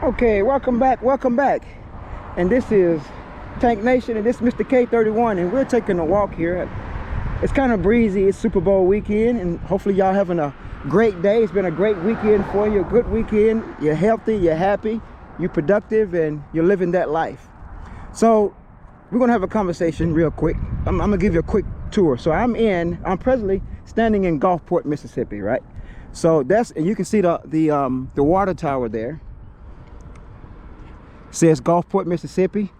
Okay, welcome back, and this is Tank Nation, and this is Mr. K31, and we're taking a walk here. It's kind of breezy. It's Super Bowl weekend, and hopefully y'all having a great day. It's been a great weekend for you, a good weekend. You're healthy, you're happy, you're productive, and you're living that life. So we're gonna have a conversation real quick. I'm gonna give you a quick tour. So I'm presently standing in Gulfport, Mississippi, right? So and you can see the water tower there. Says Gulfport, Mississippi.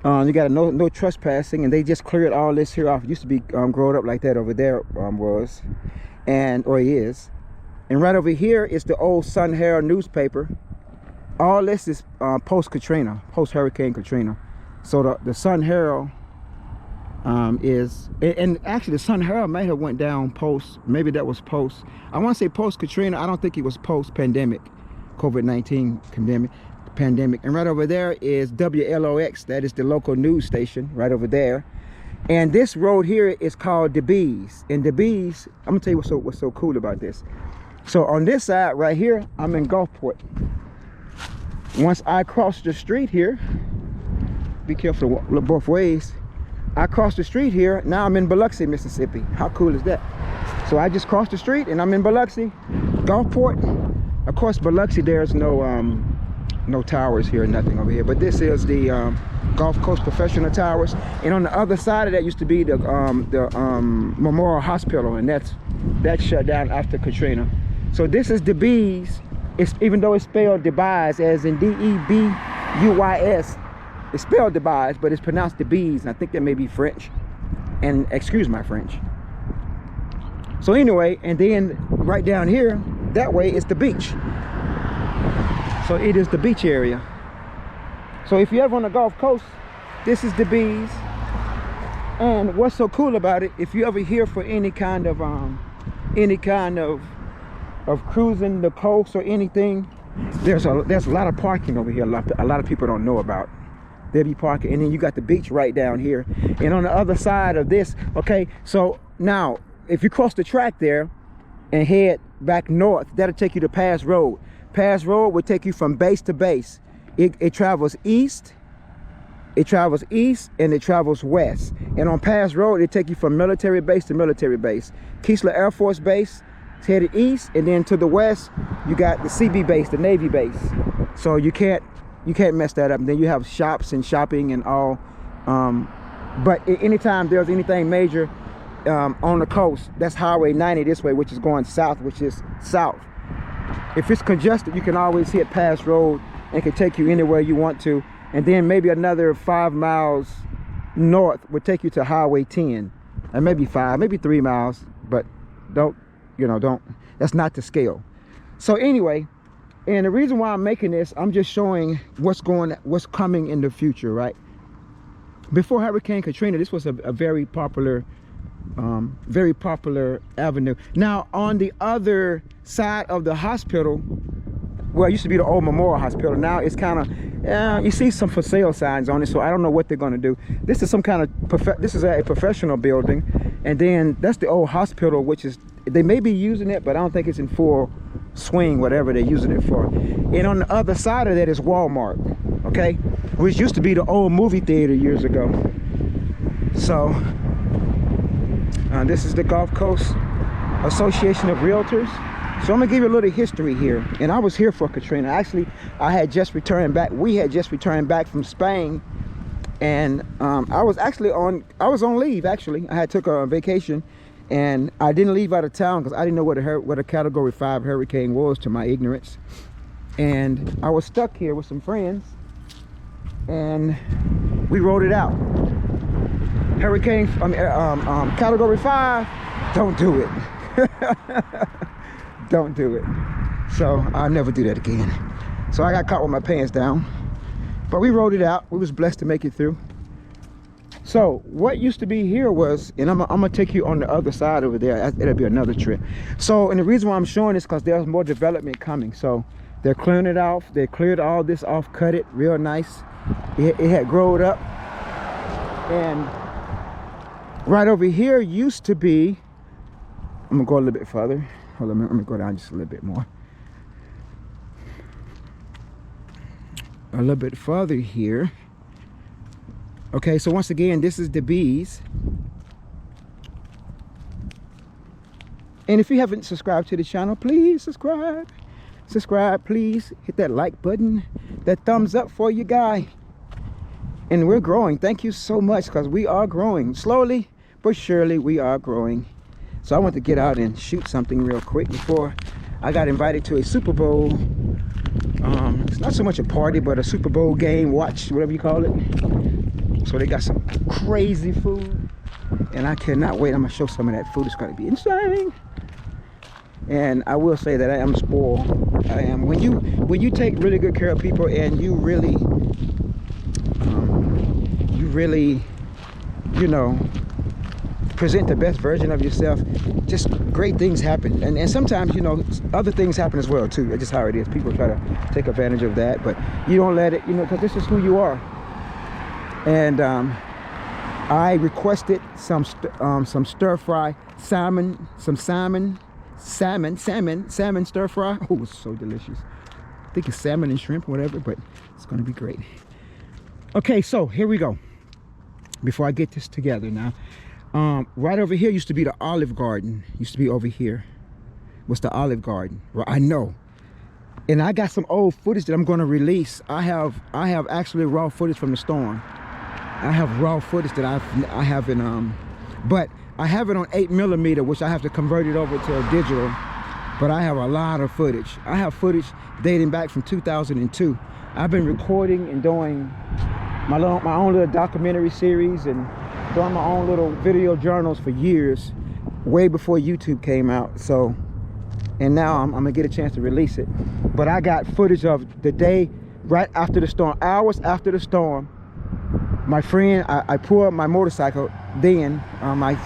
You got a no trespassing, and they just cleared all this here off. It used to be grown up like that over there was, or is. And right over here is the old Sun Herald newspaper. All this is post Hurricane Katrina. So the Sun Herald and actually the Sun Herald may have went down post. Maybe that was post. I want to say post Katrina. I don't think it was post pandemic, COVID-19 pandemic. And right over there is WLOX. That is the local news station right over there. And this road here is called the Bees. And the Bees, I'm gonna tell you what's so cool about this. So on this side right here, I'm in Gulfport. Once I cross the street here, be careful to look both ways. I cross the street here, now I'm in Biloxi, Mississippi. How cool is that? So I just crossed the street and I'm in Biloxi, Gulfport. Of course, Biloxi, there's no towers here, nothing over here, but this is the Gulf Coast Professional Towers, and on the other side of that used to be the Memorial Hospital, and that shut down after Katrina. So this is the Bees. It's, even though it's spelled Debuys, as in D-E-B-U-Y-S, it's spelled Debuys, but it's pronounced the Bees, and I think that may be French, and excuse my French. So anyway, and then right down here that way is the beach. So it is the beach area. So if you're ever on the Gulf Coast, this is the Bees. And what's so cool about it, if you ever here for any kind of cruising the coast or anything, there's a lot of parking over here. A lot of people don't know about. They'll be parking, and then you got the beach right down here. And on the other side of this, okay, so now if you cross the track there and head back north, that'll take you to Pass Road. Pass Road would take you from base to base. It travels east, and it travels west. And on Pass Road, it take you from military base to military base. Keesler Air Force Base is headed east, and then to the west, you got the CB base, the Navy base. So you can't mess that up. And then you have shops and shopping and all. But anytime there's anything major on the coast, that's Highway 90 this way, which is going south, which is south. If it's congested, you can always hit Pass Road and can take you anywhere you want to. And then maybe another 5 miles north would take you to Highway 10. And maybe 3 miles, but don't, that's not the scale. So anyway, and the reason why I'm making this, I'm just showing what's coming in the future, right? Before Hurricane Katrina, this was a very popular avenue. Now on the other side of the hospital, well, it used to be the old Memorial Hospital. Now it's kind of, you see some for sale signs on it, so I don't know what they're going to do. This is some kind of, this is a professional building, and then that's the old hospital, which is, they may be using it, but I don't think it's in full swing, whatever they're using it for. And on the other side of that is Walmart, okay, which used to be the old movie theater years ago. So this is the Gulf Coast Association of Realtors. So I'm gonna give you a little history here. And I was here for Katrina. Actually, we had just returned back from Spain, and I was on leave. Actually, I had took a vacation, and I didn't leave out of town because I didn't know what a Category 5 hurricane was, to my ignorance. And I was stuck here with some friends, and we rode it out. Category 5, don't do it. Don't do it. So I'll never do that again. So I got caught with my pants down, but we rode it out. We was blessed to make it through. So what used to be here was, and I'm gonna take you on the other side over there. It'll be another trip. So, and the reason why I'm showing this because there's more development coming. So they're clearing it off. They cleared all this off, cut it real nice. It had grown up, and right over here used to be, I'm gonna go a little bit further. Hold on, let me go down just a little bit more. a little bit further here. Okay, so once again, this is the bees. And if you haven't subscribed to the channel, please subscribe. Subscribe, please. Hit that like button, that thumbs up for you, guy. And we're growing. Thank you so much, because we are growing. Slowly but surely, we are growing. So I want to get out and shoot something real quick before I got invited to a Super Bowl. It's not so much a party, but a Super Bowl game, watch, whatever you call it. So they got some crazy food, and I cannot wait. I'm gonna show some of that food. It's gonna be insane. And I will say that I am spoiled. I am. When you take really good care of people, and you really, you know, present the best version of yourself, just great things happen. And sometimes, you know, other things happen as well too. That's just how it is. People try to take advantage of that, but you don't let it, you know, because this is who you are. And I requested some stir-fry salmon, salmon stir-fry. Oh, it's so delicious. I think it's salmon and shrimp or whatever, but it's gonna be great. Okay, so here we go. Before I get this together now, right over here used to be the Olive Garden. Used to be over here. What's the Olive Garden? Well, I know. And I got some old footage that I'm going to release. I have actually raw footage from the storm. I have raw footage that I have in but I have it on 8mm, which I have to convert it over to a digital. But I have a lot of footage. I have footage dating back from 2002. I've been recording and doing my own little documentary series and doing my own little video journals for years, way before YouTube came out. So, and now I'm gonna get a chance to release it. But I got footage of the day right after the storm, hours after the storm. My friend, I pulled up my motorcycle then, my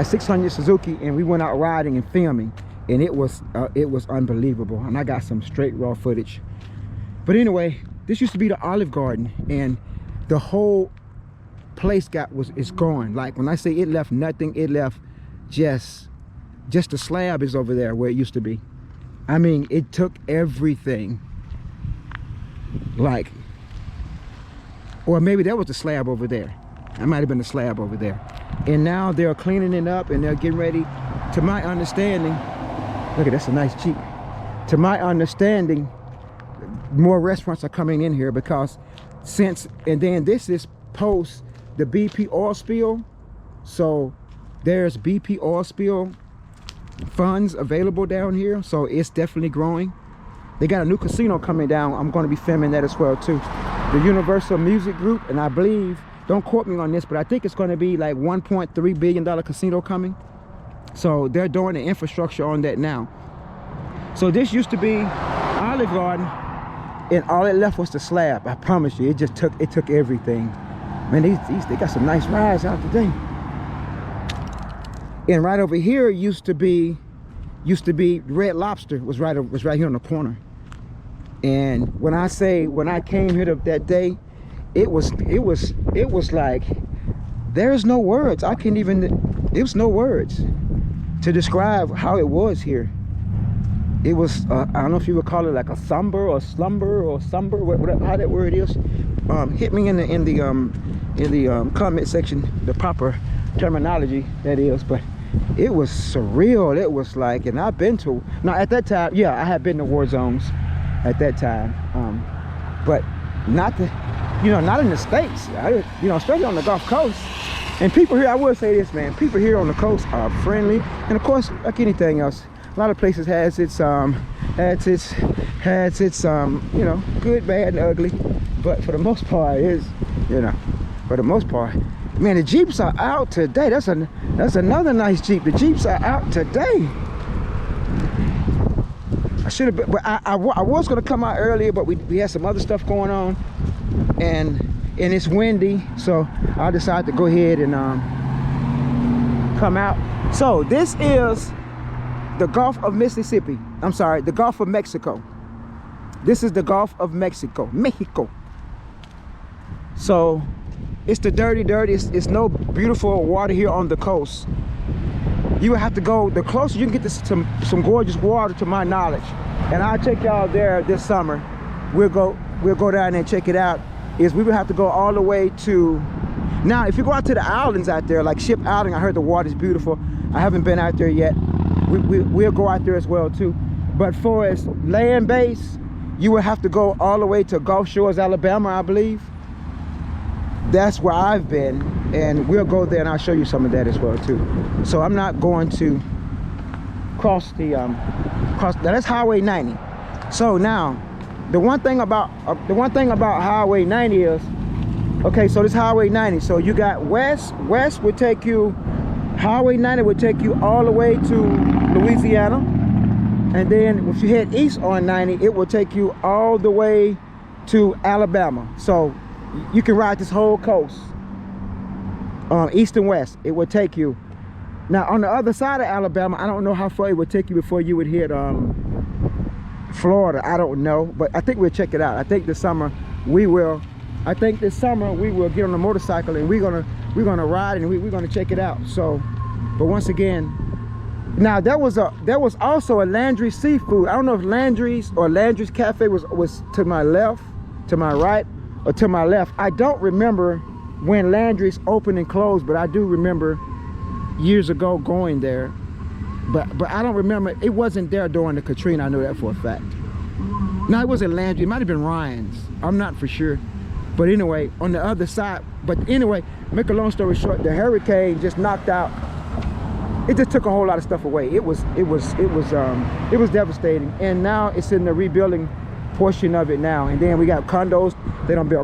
600 Suzuki, and we went out riding and filming, and it was unbelievable. And I got some straight raw footage. But anyway, this used to be the Olive Garden, and the whole place is gone. Like when I say it left nothing, it left just the slab is over there where it used to be. I mean, it took everything. Like, or maybe that was the slab over there. That might have been the slab over there. And now they're cleaning it up and they're getting ready. To my understanding, look at that's a nice Jeep. To my understanding, more restaurants are coming in here because and then this is post the BP oil spill. So there's BP oil spill funds available down here. So it's definitely growing. They got a new casino coming down. I'm going to be filming that as well too. The Universal Music Group, and I believe, don't quote me on this, but I think it's going to be like $1.3 billion casino coming. So they're doing the infrastructure on that now. So this used to be Olive Garden, and all it left was the slab. I promise you, it took everything. Man, they got some nice rides out today. And right over here used to be Red Lobster was right here on the corner. And when I came here that day, it was like there's no words. There's no words to describe how it was here. It was I don't know if you would call it like a slumber, whatever, how that word is. Hit me in the comment section the proper terminology that is, but it was surreal. It was like, and I've been to, now at that time, yeah, I had been to war zones at that time, but not in the States. Especially on the Gulf Coast. And people here, I will say this, man, people here on the coast are friendly, and of course, like anything else, a lot of places has its good, bad, and ugly. But for the most part, man, the Jeeps are out today. That's another nice Jeep. The Jeeps are out today. I should have, but I was gonna come out earlier, but we had some other stuff going on, and it's windy, so I decided to go ahead and come out. So this is the Gulf of Mississippi. I'm sorry, the Gulf of Mexico. This is the Gulf of Mexico. So it's the dirty. It's no beautiful water here on the coast. You would have to go, the closer you can get to some gorgeous water, to my knowledge. And I'll take y'all there this summer. We'll go we'll go down there and check it out, is we would have to go all the way to, now if you go out to the islands out there, like Ship Island, I heard the water's beautiful. I haven't been out there yet. We'll go out there as well too. But for as land base, you would have to go all the way to Gulf Shores, Alabama, I believe. That's where I've been, and we'll go there and I'll show you some of that as well too. So I'm not going to cross the that's Highway 90. So now the one thing about Highway 90 is, okay, so this Highway 90, so you got west would take you, Highway 90 would take you all the way to Louisiana, and then if you head east on 90, it will take you all the way to Alabama. So you can ride this whole coast, east and west. It would take you. Now on the other side of Alabama, I don't know how far it would take you before you would hit Florida. I don't know, but I think we'll check it out. I think this summer we will get on a motorcycle and we're gonna ride and we're gonna check it out. So, but once again, now there was also a Landry's Seafood. I don't know if Landry's or Landry's Cafe was to my left, to my right, or to my left. I don't remember when Landry's opened and closed, but I do remember years ago going there. But I don't remember, it wasn't there during the Katrina. I know that for a fact. No, it wasn't Landry, it might have been Ryan's. I'm not for sure. But anyway, on the other side, but anyway, make a long story short, the hurricane just knocked out, it just took a whole lot of stuff away. It was devastating. And now it's in the rebuilding portion of it now. And then we got condos, they don't build